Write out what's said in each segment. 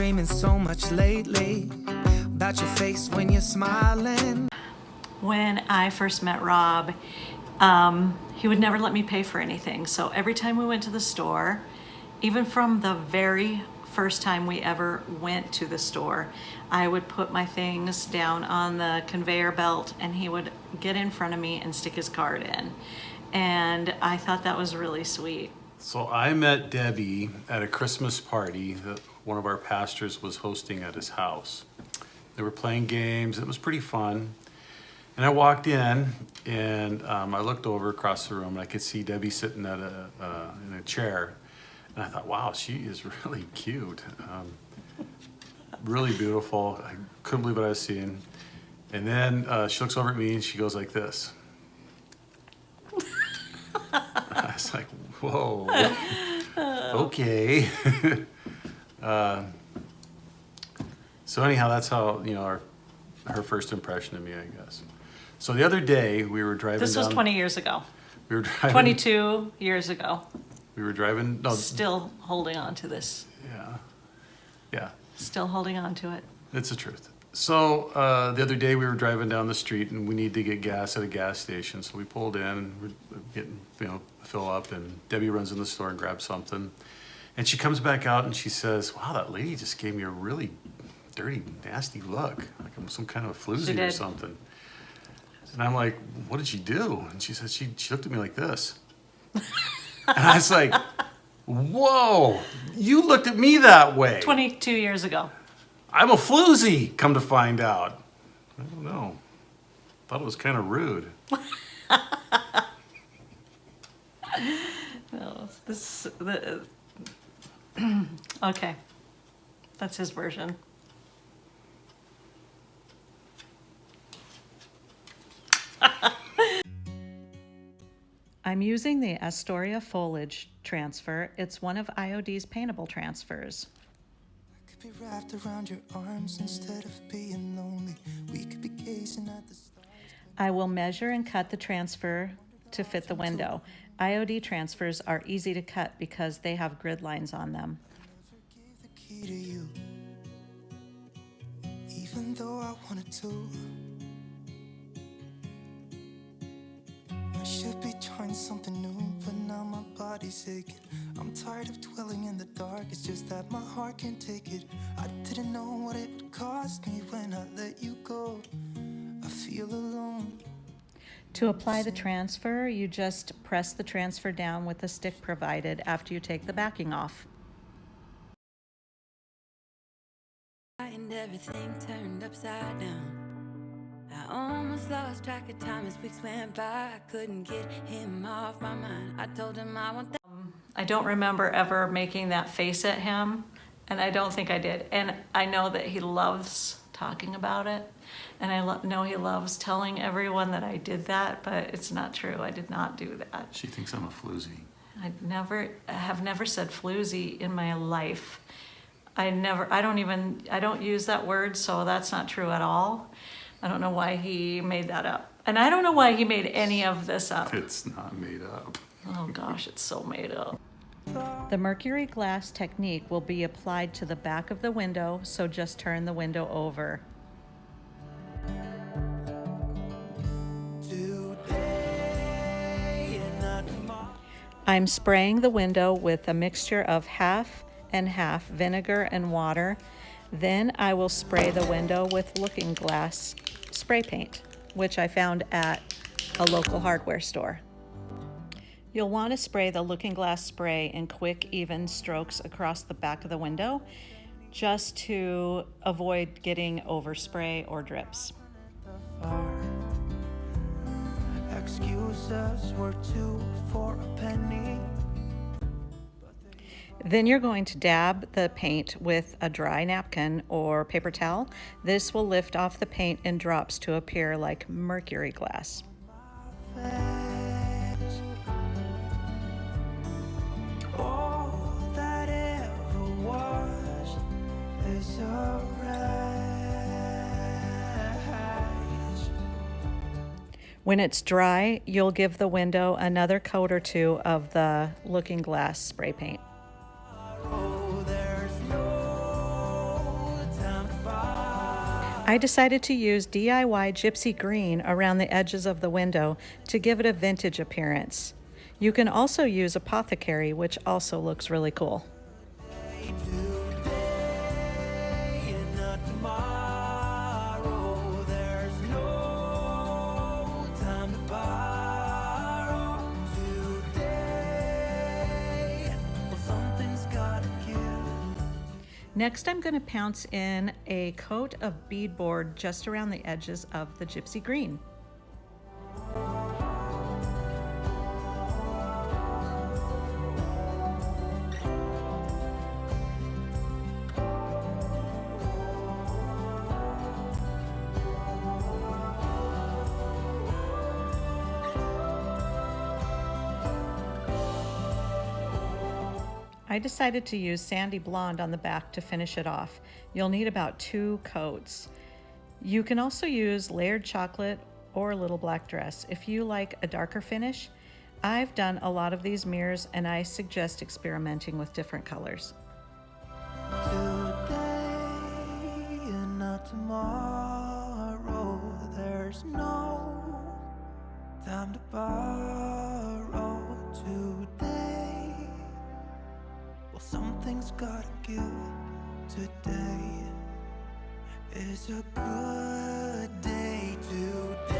dreaming so much lately about your face when you're smiling. When I first met Rob, he would never let me pay for anything. So every time we went to the store, even from the very first time we ever went to the store, I would put my things down on the conveyor belt and he would get in front of me and stick his card in. And I thought that was really sweet. So I met Debbie at a Christmas party that one of our pastors was hosting at his house. They were playing games. It was pretty fun. And I walked in and I looked over across the room and I could see Debbie sitting at in a chair. And I thought, wow, she is really cute. Really beautiful. I couldn't believe what I was seeing. And then she looks over at me and she goes like this. I was like, whoa, okay. So anyhow, that's how, you know, her first impression of me, I guess. So the other day we were driving This was 20 years ago. We were driving. 22 years ago. We were driving. No. Still holding on to this. Yeah. Yeah. Still holding on to it. It's the truth. So the other day we were driving down the street and we need to get gas at a gas station. So we pulled in and we're getting, you know, fill up, and Debbie runs in the store and grabs something. And she comes back out and she says, wow, that lady just gave me a really dirty, nasty look. Like I'm some kind of a floozy or something. And I'm like, what did she do? And she said, she looked at me like this. And I was like, whoa, you looked at me that way. 22 years ago. I'm a floozy, come to find out. I don't know. Thought it was kind of rude. No, okay. That's his version. I'm using the Astoria foliage transfer. It's one of IOD's paintable transfers. Be wrapped around your arms instead of being lonely. We could be gazing at the stars. I will measure and cut the transfer to fit the window. IOD transfers are easy to cut because they have grid lines on them. Gave the key to you, even though I wanted to. I should be trying something new, but now my body's aching. I'm tired of dwelling in the dark, it's just that my heart can't take it. I didn't know what it would cost me when I let you go. I feel alone. To apply the transfer, you just press the transfer down with the stick provided after you take the backing off. And everything turned upside down. I almost lost track of time as weeks went by. I couldn't get him off my mind. I told him I want that. I don't remember ever making that face at him, and I don't think I did. And I know that he loves talking about it, and I know he loves telling everyone that I did that, but it's not true. I did not do that. She thinks I'm a floozy. I have never said floozy in my life. I don't use that word, so that's not true at all. I don't know why he made that up. And I don't know why he made any of this up. It's not made up. Oh gosh, it's so made up. The mercury glass technique will be applied to the back of the window, so just turn the window over. I'm spraying the window with a mixture of half and half vinegar and water. Then I will spray the window with looking glass spray paint, which I found at a local hardware store. You'll want to spray the looking glass spray in quick, even strokes across the back of the window, just to avoid getting overspray or drips. Excuses were 2 for a penny. Then you're going to dab the paint with a dry napkin or paper towel. This will lift off the paint in drops to appear like mercury glass. All that ever was is a rise. When it's dry, you'll give the window another coat or two of the looking glass spray paint. Oh, there's no I decided to use DIY Gypsy Green around the edges of the window to give it a vintage appearance. You can also use Apothecary, which also looks really cool. Next, I'm going to pounce in a coat of beadboard just around the edges of the Gypsy Green. I decided to use Sandy Blonde on the back to finish it off. You'll need about 2 coats. You can also use Layered Chocolate or Little Black Dress if you like a darker finish. I've done a lot of these mirrors and I suggest experimenting with different colors. Today and not tomorrow, there's no time to borrow. Today, well, something's gotta give. Today is a good day. Today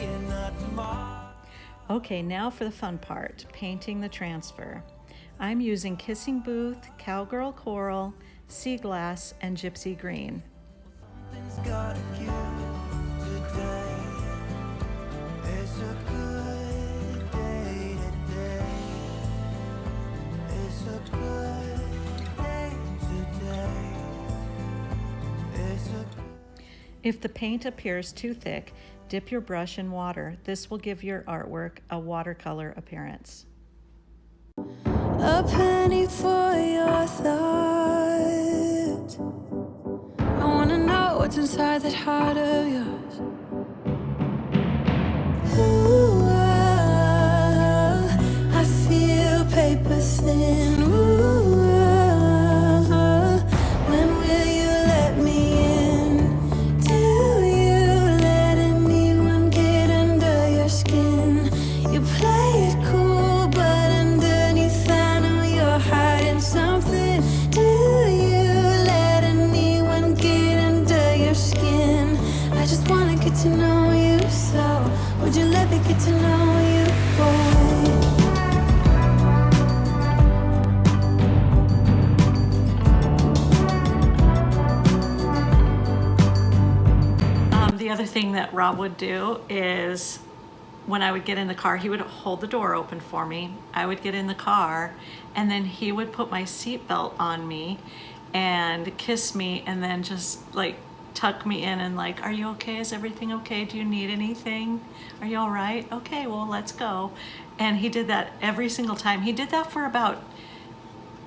and not tomorrow. Okay, now for the fun part, painting the transfer. I'm using Kissing Booth, Cowgirl Coral, Sea Glass, and Gypsy Green. Something's gotta give. Today is a good day. Today is a good day. Today is a good. If the paint appears too thick, dip your brush in water. This will give your artwork a watercolor appearance. A penny for your thought. I wanna know what's inside that heart of yours. Ooh, I feel paper thin. Ooh, when will you let me in? Do you let anyone get under your skin? You play it cool, but underneath I know you're hiding something. Do you let anyone get under your skin? I just wanna get to know you, so would you let me get to know you, boy? The other thing that Rob would do is when I would get in the car, he would hold the door open for me. I would get in the car and then he would put my seatbelt on me and kiss me and then just like tuck me in and like, are you okay? Is everything okay? Do you need anything? Are you all right? Okay, well, let's go. And he did that every single time. He did that for about,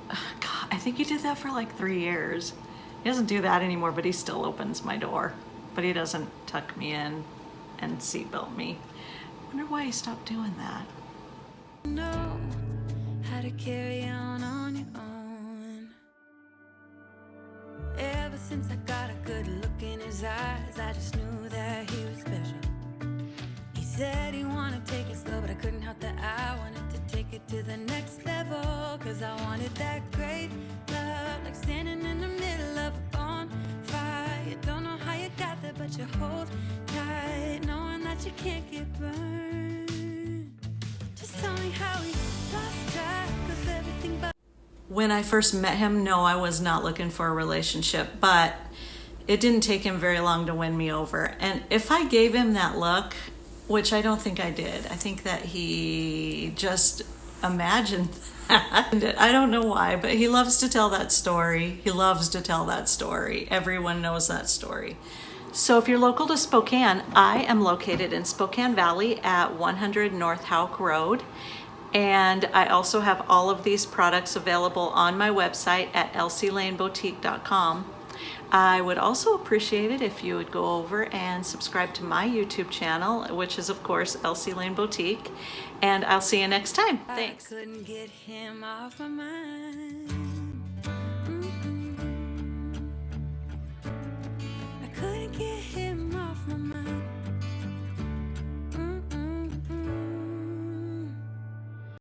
God, I think he did that for like 3 years. He doesn't do that anymore, but he still opens my door. But he doesn't tuck me in and seatbelt me. I wonder why he stopped doing that. Know how to carry on your own. Ever since I got a good look in his eyes, I just knew that he was special. He said he wanted to take it slow, but I couldn't help that I wanted to take it to the next level. Cause I wanted that great love, like standing in the middle of a bonfire. You don't know how you got there, but you hold tight, knowing that you can't get burned. Just tell me how we lost track of everything but. When I first met him, no, I was not looking for a relationship, but it didn't take him very long to win me over. And if I gave him that look, which I don't think I did, I think that he just imagined that. I don't know why, but he loves to tell that story. He loves to tell that story. Everyone knows that story. So if you're local to Spokane, I am located in Spokane Valley at 100 North Houck Road. And I also have all of these products available on my website at elsielaneboutique.com. I would also appreciate it if you would go over and subscribe to my YouTube channel, which is of course Elsie Lane Boutique. And I'll see you next time. Thanks. I couldn't get him off my mind.